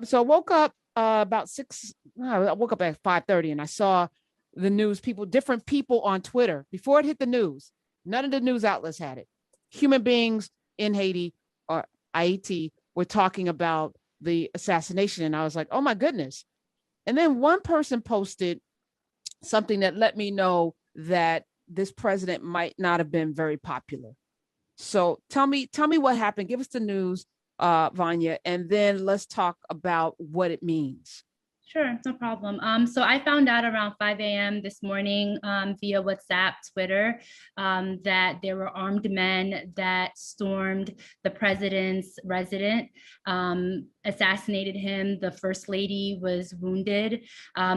So I woke up about I woke up at 5:30 and I saw the news, different people on Twitter before it hit the news. None of the news outlets had it. Human beings in Haiti or Haiti were talking about the assassination. And I was like, oh my goodness. And then one person posted something that let me know that this president might not have been very popular. So tell me what happened. Give us the news, Vanya, and then let's talk about what it means. Sure, no problem. So I found out around 5 a.m. this morning via WhatsApp, Twitter, that there were armed men that stormed the president's residence, assassinated him. The first lady was wounded.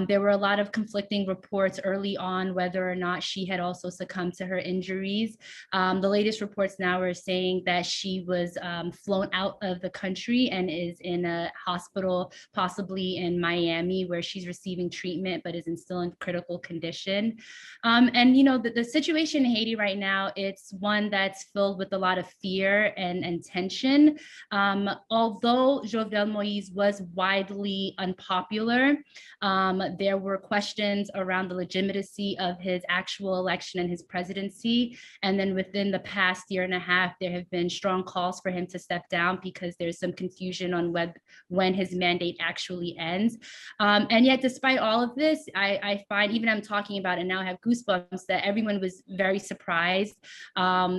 There were a lot of conflicting reports early on whether or not she had also succumbed to her injuries. The latest reports now are saying that she was flown out of the country and is in a hospital, possibly in Miami, where she's receiving treatment but is still in critical condition. And you know, the situation in Haiti right now, it's one that's filled with a lot of fear and tension. Although Jovenel Moïse was widely unpopular, there were questions around the legitimacy of his actual election and his presidency. And then within the past year and a half, there have been strong calls for him to step down because there's some confusion on when his mandate actually ends. And yet, despite all of this, I find, even I'm talking about it now, I have goosebumps, that everyone was very surprised,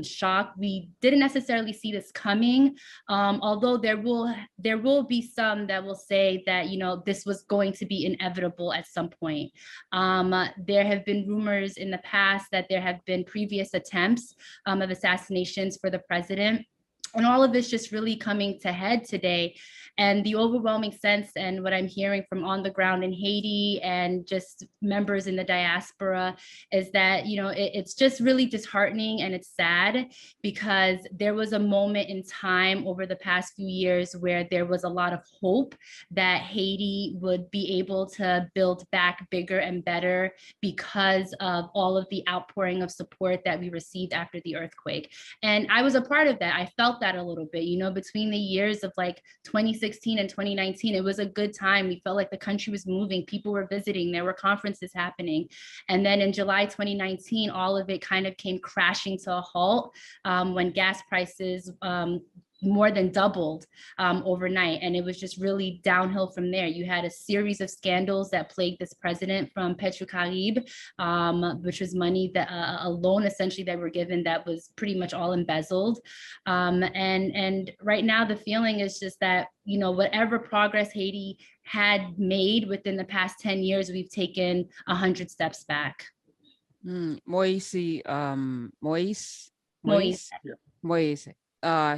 shocked. We didn't necessarily see this coming, although there will be some that will say that, you know, this was going to be inevitable at some point. There have been rumors in the past that there have been previous attempts of assassinations for the president. And all of this just really coming to head today. And the overwhelming sense, and what I'm hearing from on the ground in Haiti and just members in the diaspora, is that, you know, it's just really disheartening and it's sad, because there was a moment in time over the past few years where there was a lot of hope that Haiti would be able to build back bigger and better because of all of the outpouring of support that we received after the earthquake. And I was a part of that. I felt that a little bit, you know, between the years of like 2016 and 2019, it was a good time. We felt like the country was moving, people were visiting, there were conferences happening. And then in July 2019, all of it kind of came crashing to a halt when gas prices more than doubled overnight. And it was just really downhill from there. You had a series of scandals that plagued this president, from Petrocaribe, which was money that a loan essentially that were given that was pretty much all embezzled. And right now the feeling is just that, you know, whatever progress Haiti had made within the past 10 years, we've taken 100 steps back. Moïse.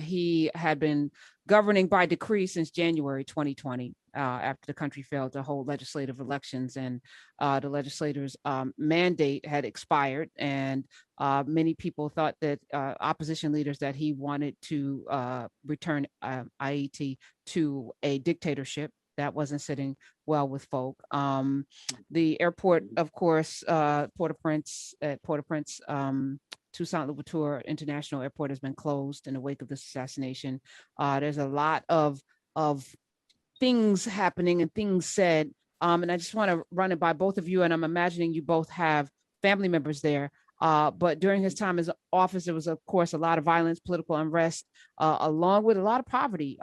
He had been governing by decree since January 2020, after the country failed to hold legislative elections, and the legislators' mandate had expired. And many people thought that opposition leaders that he wanted to return Haiti to a dictatorship. That wasn't sitting well with folk. The airport, of course, Port-au-Prince, Toussaint Louverture International Airport has been closed in the wake of this assassination. There's a lot of things happening and things said. And I just want to run it by both of you, and I'm imagining you both have family members there. But during his time as office, there was, of course, a lot of violence, political unrest, along with a lot of poverty.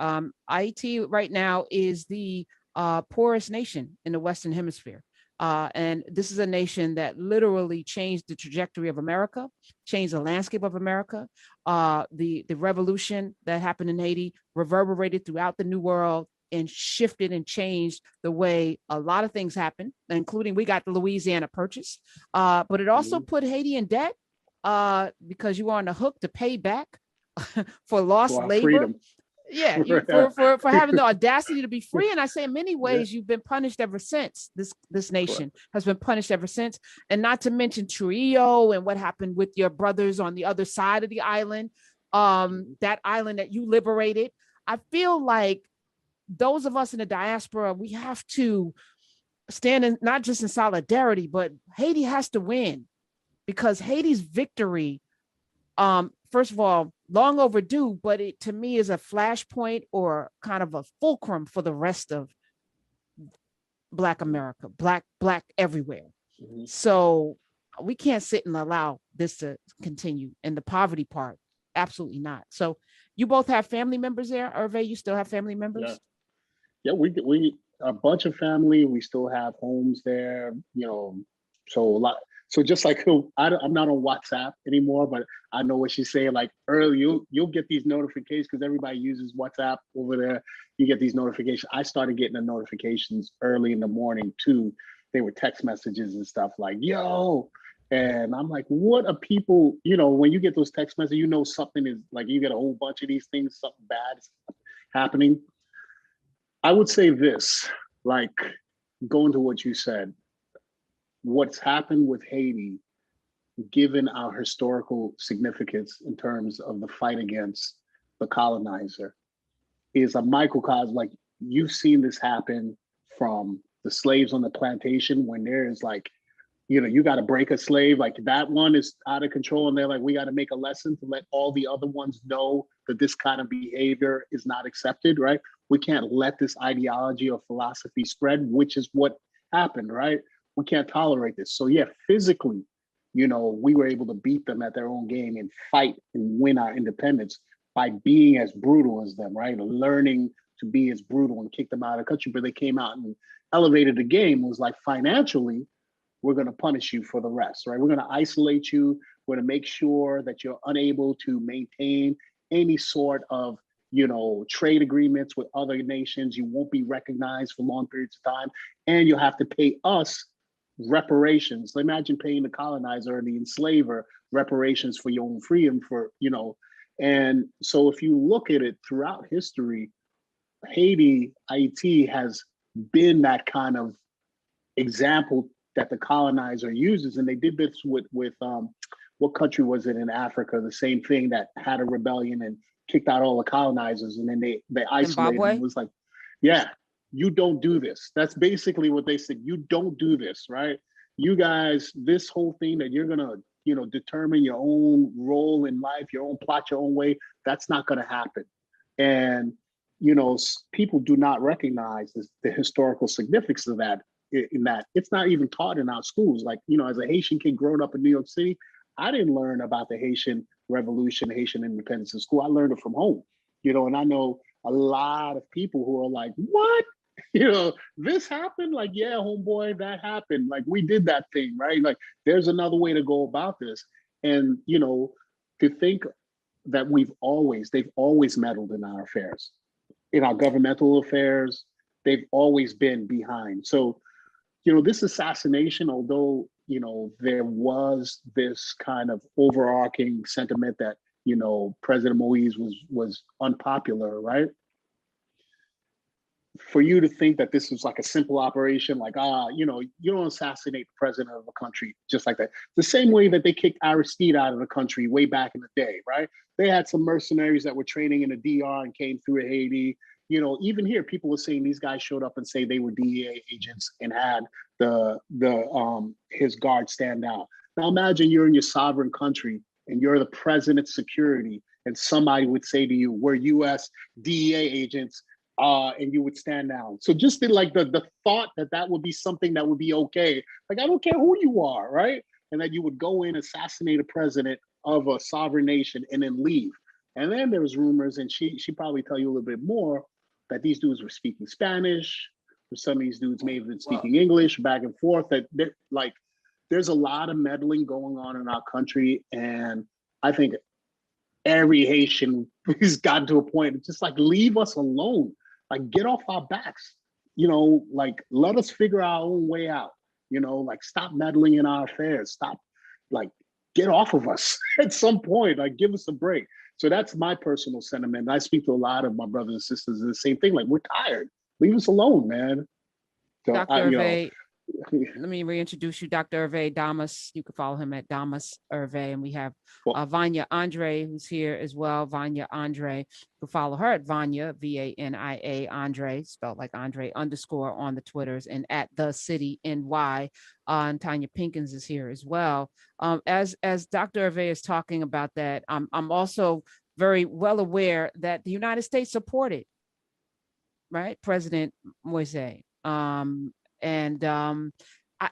Haiti right now is the poorest nation in the Western Hemisphere. And this is a nation that literally changed the trajectory of America, changed the landscape of America. The revolution that happened in Haiti reverberated throughout the New World and shifted and changed the way a lot of things happened, including we got the Louisiana Purchase. But it also put Haiti in debt because you were on the hook to pay back for lost labor. Freedom. Yeah, for having the audacity to be free. And I say in many ways, you've been punished ever since. This nation has been punished ever since. And not to mention Trujillo and what happened with your brothers on the other side of the island, that island that you liberated. I feel like those of us in the diaspora, we have to stand in, not just in solidarity, but Haiti has to win, because Haiti's victory, first of all, long overdue, but it to me is a flashpoint or kind of a fulcrum for the rest of Black America, Black everywhere. Mhm. So we can't sit and allow this to continue. And the poverty part, absolutely not. So you both have family members there, Hervé? You still have family Yeah. members? Yeah, we a bunch of family. We still have homes there, so a lot. So just like I'm not on WhatsApp anymore, but I know what she's saying. Like early, you'll get these notifications because everybody uses WhatsApp over there. You get these notifications. I started getting the notifications early in the morning too. They were text messages and stuff like "Yo," and I'm like, "What are people?" When you get those text messages, something is like you get a whole bunch of these things, something bad is happening. I would say this, like going to what you said, what's happened with Haiti, given our historical significance in terms of the fight against the colonizer, is a microcosm. Like you've seen this happen from the slaves on the plantation when there's like, you got to break a slave, like that one is out of control. And they're like, we got to make a lesson to let all the other ones know that this kind of behavior is not accepted, right? We can't let this ideology or philosophy spread, which is what happened, right? We can't tolerate this. So yeah, physically, we were able to beat them at their own game and fight and win our independence by being as brutal as them, right? Learning to be as brutal and kick them out of the country. But they came out and elevated the game. It was like financially, we're going to punish you for the rest, right? We're going to isolate you. We're going to make sure that you're unable to maintain any sort of, trade agreements with other nations. You won't be recognized for long periods of time, and you'll have to pay us reparations. So imagine paying the colonizer or the enslaver reparations for your own freedom and so if you look at it throughout history, Haiti has been that kind of example that the colonizer uses. And they did this with what country was it in Africa? The same thing, that had a rebellion and kicked out all the colonizers, and then they isolated Zimbabwe? them. It was like, yeah, you don't do this. That's basically what they said. You don't do this, right? You guys, this whole thing that you're gonna, determine your own role in life, your own plot, your own way, that's not gonna happen. And people do not recognize the historical significance of that. In that it's not even taught in our schools. Like, as a Haitian kid growing up in New York City, I didn't learn about the Haitian Revolution, Haitian independence in school. I learned it from home, and I know a lot of people who are like, what? This happened? Like, yeah, homeboy, that happened. Like, we did that thing, right? Like, there's another way to go about this. And, to think that they've always meddled in our affairs, in our governmental affairs, they've always been behind. So, this assassination, although, there was this kind of overarching sentiment that, President Moïse was unpopular, right? For you to think that this was like a simple operation, like, you don't assassinate the president of a country just like that. The same way that they kicked Aristide out of the country way back in the day, right? They had some mercenaries that were training in the DR and came through Haiti. Even here, people were saying these guys showed up and say they were DEA agents and had his guard stand out. Now imagine you're in your sovereign country and you're the president's security, and somebody would say to you, "We're U.S. DEA agents," and you would stand down. So just the thought that would be something that would be okay. Like, I don't care who you are, right? And that you would go in, assassinate a president of a sovereign nation, and then leave. And then there was rumors, and she probably tell you a little bit more, that these dudes were speaking Spanish, or some of these dudes may have been speaking English back and forth. That there's a lot of meddling going on in our country, and I think every Haitian has gotten to a point, just like, leave us alone, like, get off our backs, like, let us figure our own way out, like, stop meddling in our affairs, stop, like, get off of us at some point, like, give us a break. So that's my personal sentiment. I speak to a lot of my brothers and sisters, and the same thing, like, we're tired, leave us alone, man. So Dr. Hervé, let me reintroduce you, Dr. Hervé Damas. You can follow him at Damas Hervé. And we have Vania Andre, who's here as well. Vania Andre. You can follow her at Vania, Vania Andre, spelled like Andre _ on the Twitters, and at the City NY. And Tanya Pinkins is here as well. As Dr. Hervé is talking about that, I'm also very well aware that the United States supported, right, President Moïse. And I,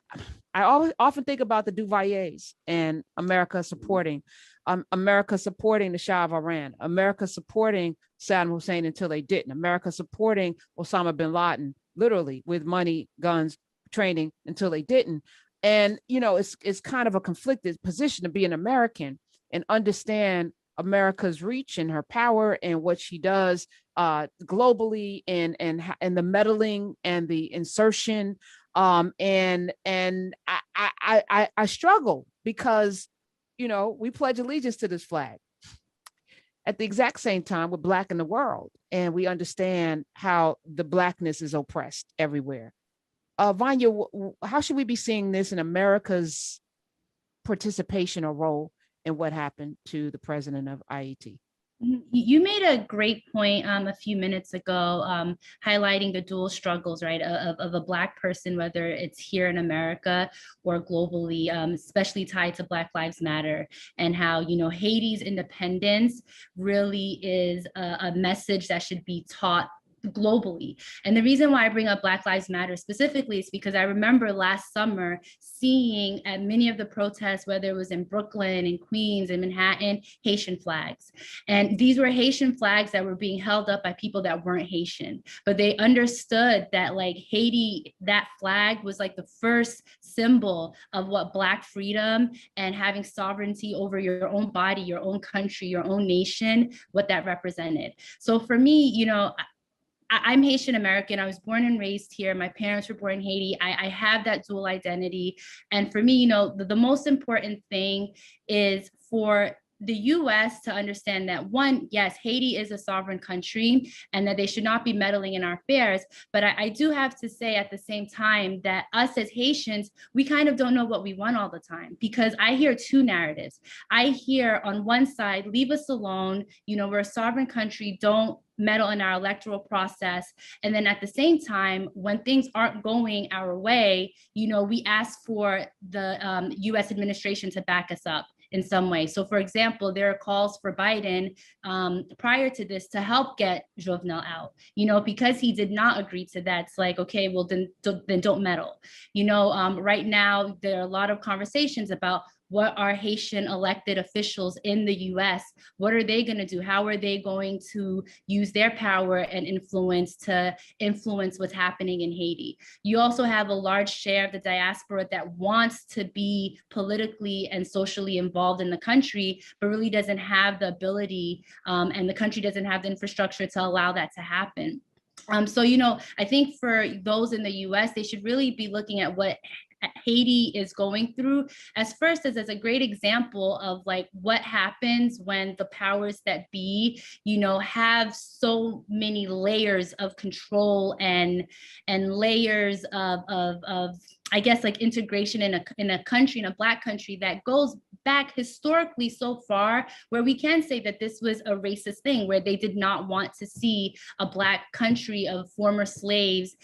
I always often think about the Duvaliers and America supporting the Shah of Iran, America supporting Saddam Hussein until they didn't, America supporting Osama bin Laden, literally with money, guns, training until they didn't. And, you know, it's kind of a conflicted position to be an American and understand America's reach and her power and what she does globally, and the meddling and the insertion. And I struggle because, you know, we pledge allegiance to this flag at the exact same time we're Black in the world, and we understand how the Blackness is oppressed everywhere. Vanya, how should we be seeing this in America's participation or role in what happened to the president of Haiti? You made a great point a few minutes ago, highlighting the dual struggles, right, of a Black person, whether it's here in America or globally, especially tied to Black Lives Matter, and how, you know, Haiti's independence really is a message that should be taught globally. And the reason why I bring up Black Lives Matter specifically is because I remember last summer seeing at many of the protests, whether it was in Brooklyn and Queens and Manhattan, Haitian flags. And these were Haitian flags that were being held up by people that weren't Haitian, but they understood that, like, Haiti, that flag was like the first symbol of what Black freedom and having sovereignty over your own body, your own country, your own nation, what that represented. So for me, you know, I'm Haitian American. I was born and raised here. My parents were born in Haiti. I have that dual identity. And for me, you know, the most important thing is for the US to understand that, one, yes, Haiti is a sovereign country and that they should not be meddling in our affairs. But I do have to say at the same time that us as Haitians, we kind of don't know what we want all the time, because I hear two narratives. I hear on one side, leave us alone, you know, we're a sovereign country, don't meddle in our electoral process. And then at the same time, when things aren't going our way, you know, we ask for the US administration to back us up in some way. So for example, there are calls for Biden prior to this to help get Jovenel out, you know, because he did not agree to that. It's like, okay, well, then don't meddle. You know, right now, there are a lot of conversations about what are Haitian elected officials in the US, what are they going to do? How are they going to use their power and influence to influence what's happening in Haiti? You also have a large share of the diaspora that wants to be politically and socially involved in the country, but really doesn't have the ability, and the country doesn't have the infrastructure to allow that to happen. So, you know, I think for those in the US, they should really be looking at what Haiti is going through as a great example of like what happens when the powers that be, you know, have so many layers of control and layers of I guess like integration in a country, in a Black country that goes back historically so far, where we can say that this was a racist thing, where they did not want to see a Black country of former slaves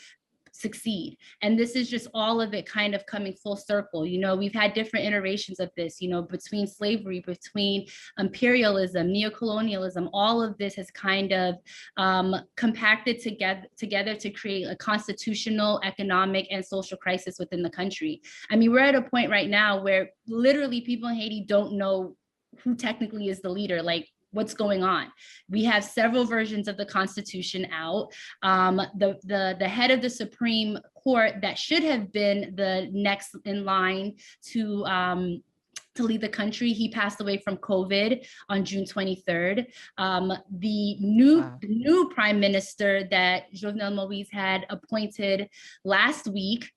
succeed. And this is just all of it kind of coming full circle. You know, we've had different iterations of this, you know, between slavery, between imperialism, neocolonialism, all of this has kind of compacted together to create a constitutional, economic, and social crisis within the country. I mean, we're at a point right now where literally people in Haiti don't know who technically is the leader. Like, what's going on? We have several versions of the Constitution out. The head of the Supreme Court that should have been the next in line to lead the country, he passed away from COVID on June 23rd. The new prime minister that Jovenel Moïse had appointed last week,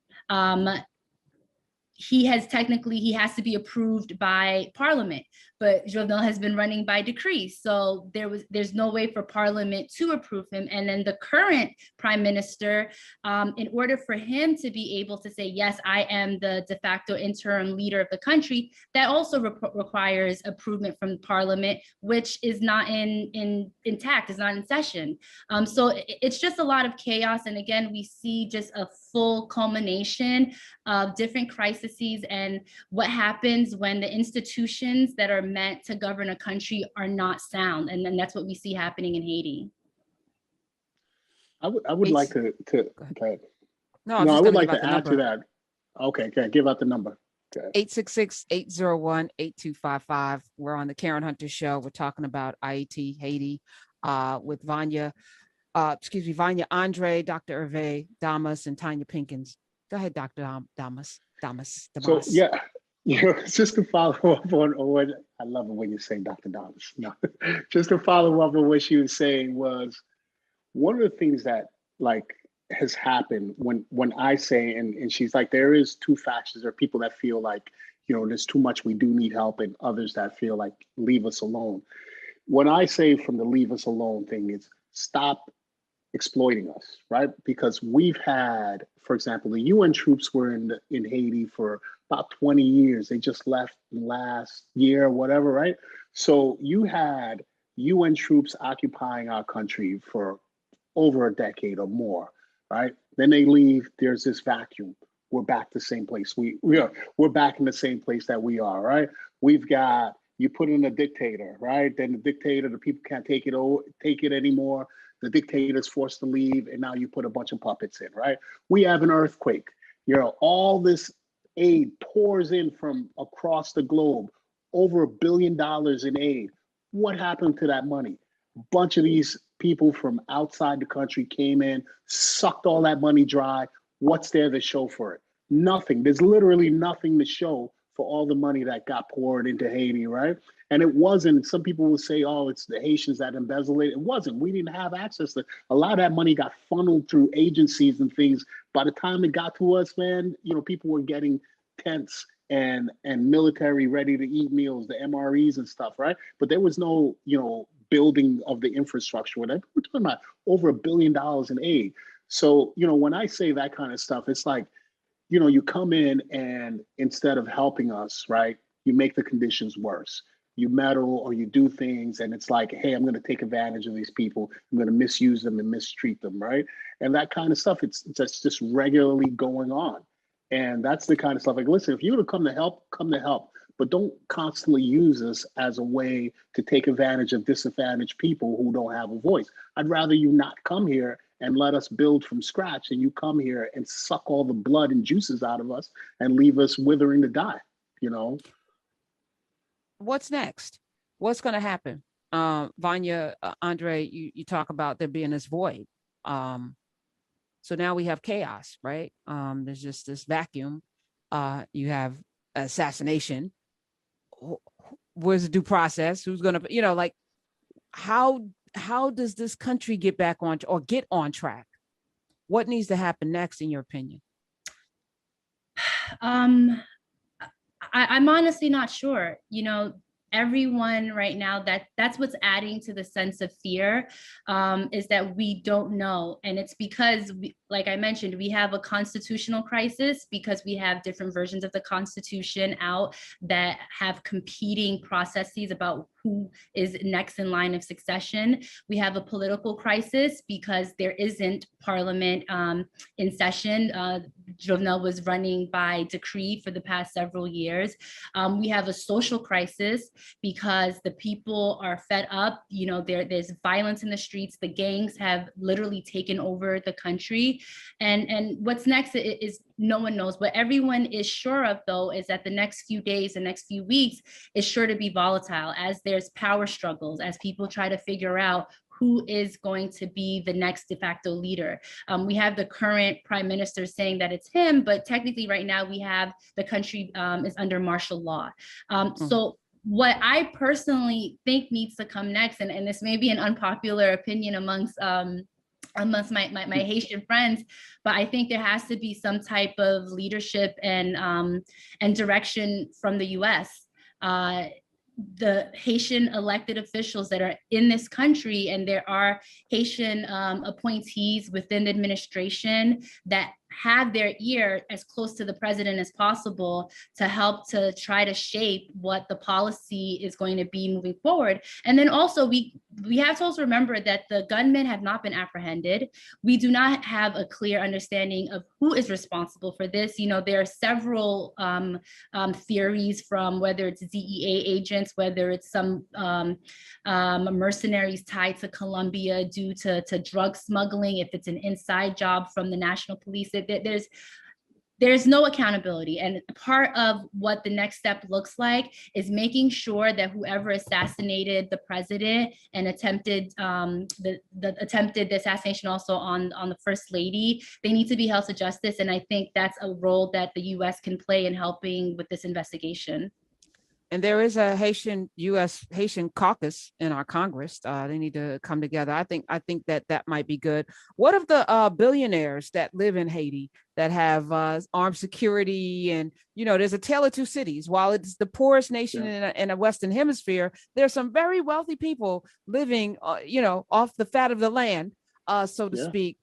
he has to be approved by Parliament, but Jovenel has been running by decree. So there's no way for Parliament to approve him. And then the current prime minister, in order for him to be able to say, yes, I am the de facto interim leader of the country, that also requires approval from Parliament, which is not intact, is not in session. So it's just a lot of chaos. And again, we see just a full culmination of different crises and what happens when the institutions that are meant to govern a country are not sound. And then that's what we see happening in Haiti. I would like to go ahead. No, I was No, I just would gonna like give out to the add to number. that. Okay, okay, give out the number. Okay. 866-801-8255. We're on the Karen Hunter Show. We're talking about Haiti, with Vanya, Vanya Andre, Dr. Hervé, Damas, and Tanya Pinkins. Go ahead, Dr. So Damas. yeah, just to follow up on what I love it when you say Dr. Damas. No, just to follow up on what she was saying was one of the things that like has happened when I say and she's like there is two factions. There are people that feel like there's too much, we do need help, and others that feel like leave us alone. What I say from the leave us alone thing is stop exploiting us, right? Because we've had, for example, the UN troops were in Haiti for about 20 years. They just left last year, whatever, right? So you had UN troops occupying our country for over a decade or more, right? Then they leave. There's this vacuum. We're back to the same place. We're back in the same place that we are, right? We've got you put in a dictator, right? Then the dictator, the people can't take it anymore. The dictator is forced to leave, and now you put a bunch of puppets in, right? We have an earthquake. All this aid pours in from across the globe, over $1 billion in aid. What happened to that money? A bunch of these people from outside the country came in, sucked all that money dry. What's there to show for it? Nothing. There's literally nothing to show for all the money that got poured into Haiti, right? And it wasn't, some people will say, oh, it's the Haitians that embezzled it. It wasn't. We didn't have access to a lot of that money. Got funneled through agencies and things. By the time it got to us, man, people were getting tents and military ready to eat meals, the MREs and stuff, right? But there was no, building of the infrastructure. We're talking about over $1 billion in aid. So, when I say that kind of stuff, it's like, you come in and instead of helping us, right, you make the conditions worse. You meddle or you do things, and it's like, hey, I'm going to take advantage of these people. I'm going to misuse them and mistreat them, right? And that kind of stuff, it's just regularly going on. And that's the kind of stuff like, listen, if you're going to come to help, come to help. But don't constantly use us as a way to take advantage of disadvantaged people who don't have a voice. I'd rather you not come here and let us build from scratch, and you come here and suck all the blood and juices out of us and leave us withering to die, What's next? What's going to happen? Vanya, Andre, you talk about there being this void. So now we have chaos, right? There's just this vacuum. You have assassination. Where's the due process? Who's going to, like, how does this country get back on or get on track? What needs to happen next, in your opinion? I'm honestly not sure. Everyone right now, that's what's adding to the sense of fear, is that we don't know. And it's because, like I mentioned, we have a constitutional crisis because we have different versions of the Constitution out that have competing processes about who is next in line of succession. We have a political crisis because there isn't parliament in session. Jovenel was running by decree for the past several years. We have a social crisis because the people are fed up. There's violence in the streets. The gangs have literally taken over the country. And what's next is no one knows. What everyone is sure of, though, is that the next few days, the next few weeks is sure to be volatile as there's power struggles, as people try to figure out who is going to be the next de facto leader. We have the current prime minister saying that it's him, but technically right now we have the country is under martial law. So what I personally think needs to come next, and this may be an unpopular opinion amongst my Haitian friends, but I think there has to be some type of leadership and direction from the US. The Haitian elected officials that are in this country, and there are Haitian appointees within the administration that have their ear as close to the president as possible to help to try to shape what the policy is going to be moving forward. And then also we we have to also remember that the gunmen have not been apprehended. We do not have a clear understanding of who is responsible for this. You know, there are several theories, from whether it's DEA agents, whether it's some mercenaries tied to Colombia due to drug smuggling, if it's an inside job from the national police. There's no accountability. And part of what the next step looks like is making sure that whoever assassinated the president and attempted the assassination also on the first lady, they need to be held to justice. And I think that's a role that the US can play in helping with this investigation. And there is a Haitian caucus in our Congress. They need to come together. I think that might be good. What of the billionaires that live in Haiti that have armed security? And, you know, there's a tale of two cities. While it's the poorest nation in a Western hemisphere, there's some very wealthy people living, you know, off the fat of the land, so to speak.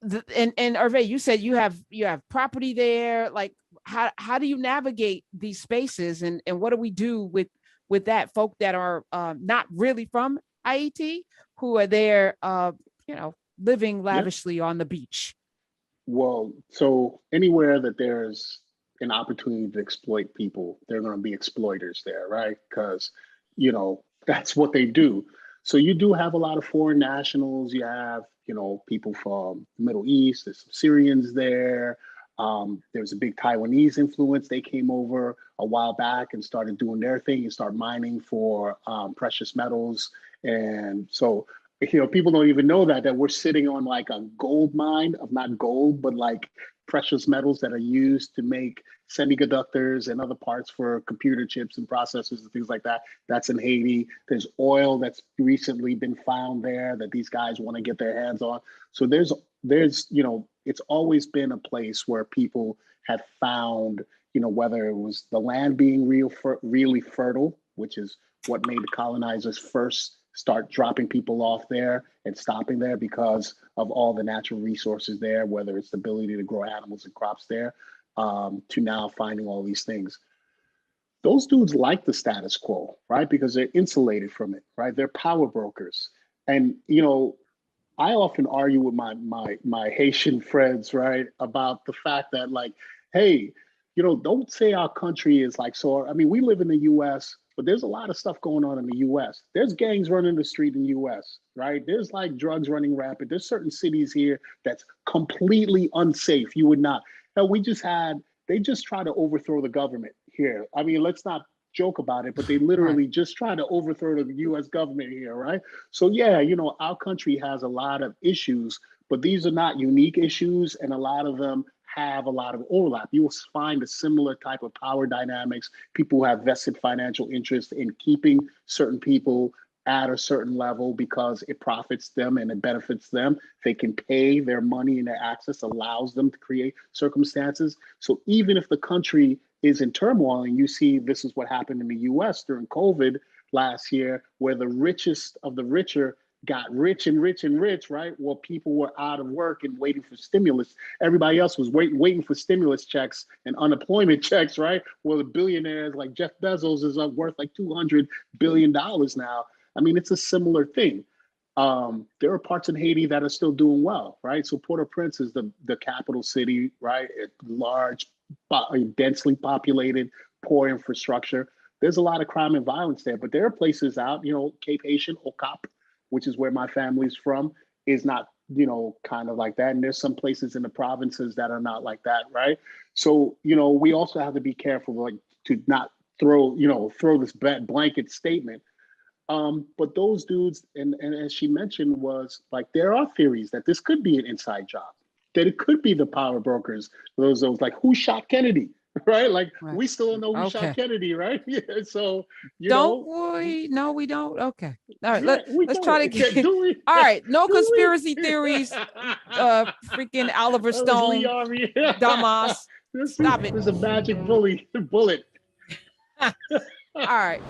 And Hervé, you said you have property there. Like, how do you navigate these spaces, and what do we do with that folk that are not really from Haiti, who are there, you know, living lavishly on the beach? Well, so anywhere that there's an opportunity to exploit people, there are going to be exploiters there, right? Because, you know, that's what they do. So you do have a lot of foreign nationals. You have, you know, people from the Middle East. There's some Syrians there. There's a big Taiwanese influence. They came over a while back and started doing their thing and start mining for precious metals. And so, you know, people don't even know that we're sitting on like a gold mine of not gold, but like precious metals that are used to make semiconductors and other parts for computer chips and processors and things like that. That's in Haiti. There's oil that's recently been found there that these guys want to get their hands on. So there's, you know, it's always been a place where people have found, you know, whether it was the land being really fertile, which is what made the colonizers first start dropping people off there and stopping there because of all the natural resources there, whether it's the ability to grow animals and crops there, to now finding all these things. Those dudes like the status quo, right? Because they're insulated from it, right? They're power brokers. And, you know, I often argue with my Haitian friends, right, about the fact that, like, hey, you know, don't say our country is like, so, I mean, we live in the US, but there's a lot of stuff going on in the US. There's gangs running the street in the US, right? There's like drugs running rampant. There's certain cities here that's completely unsafe. You would not. Hell, they just try to overthrow the government here. I mean, let's not joke about it, but they literally just try to overthrow the US government here, right? So yeah, you know, our country has a lot of issues, but these are not unique issues, and a lot of them have a lot of overlap. You will find a similar type of power dynamics. People who have vested financial interest in keeping certain people at a certain level because it profits them and it benefits them. They can pay their money, and their access allows them to create circumstances. So even if the country is in turmoil, and you see this is what happened in the US during COVID last year, where the richest of the richer got rich and rich and rich, right? While people were out of work and waiting for stimulus. Everybody else was waiting for stimulus checks and unemployment checks, right? Well, the billionaires like Jeff Bezos is worth like $200 billion now. I mean, it's a similar thing. There are parts in Haiti that are still doing well, right? So Port-au-Prince is the capital city, right? Large, densely populated, poor infrastructure. There's a lot of crime and violence there, but there are places out, you know, Cape Haitian, Okap, which is where my family's from, is not, you know, kind of like that. And there's some places in the provinces that are not like that, right? So, you know, we also have to be careful, like, to not throw this blanket statement. But those dudes, and as she mentioned, was like, there are theories that this could be an inside job, that it could be the power brokers. Those like, who shot Kennedy, right? Like, we still don't know who shot Kennedy, right? Yeah. So No, we don't. Okay. All right. Yeah, let's try to get. All right. No conspiracy theories. Freaking Oliver Stone, Damas. Stop it. It was a magic bullet. All right.